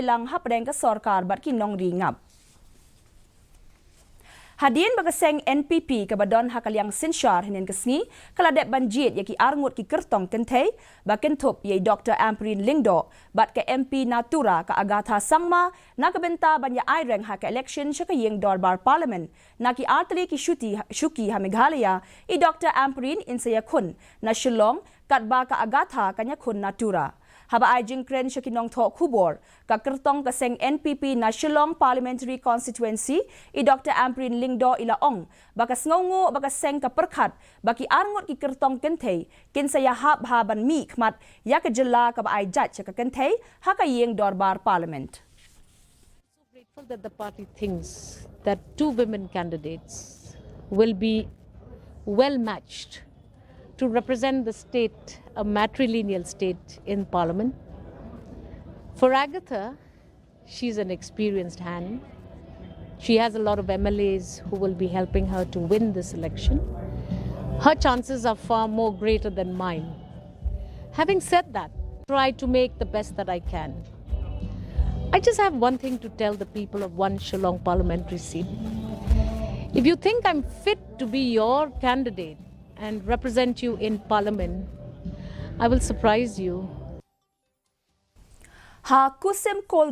lang hapreng ka sorkar bat kinong ringap. Hadin bagaseng NPP kabadon hakaliang sinsyar hinin kasngi kaladet banjit yaki arngut ki kertong kentay bakin tup yay Dr. Ampareen Lingdo bat ke MP Natura ka Agatha Sangma nakabenta banya Aireng ha ka election siya kayeng Dorbar Parliament naki artali ki Shuki Hamighalaya i Dr. Ampareen insaya kun na Shillong katba ka Agatha kanya kun Natura. Haba ay jingkren siya kinong to kubor, kakertong kaseng NPP na Shillong Parliamentary Constituency, i Dr. Ampareen Lingdo ilaong, bakas ngongo bakaseng kaperkat, baki arngot ki kertong kentay, kinsaya hab-haban mi kmat, yakajala kaba ay jat siya kakentay, hakayeng Dorbar Parliament. I'm so grateful that the party thinks that two women candidates will be well matched to represent the state, a matrilineal state in Parliament. For Agatha, she's an experienced hand. She has a lot of MLAs who will be helping her to win this election. Her chances are far more greater than mine. Having said that, try to make the best that I can. I just have one thing to tell the people of one Shillong parliamentary seat. If you think I'm fit to be your candidate and represent you in Parliament, I will surprise you. Ha kusim kol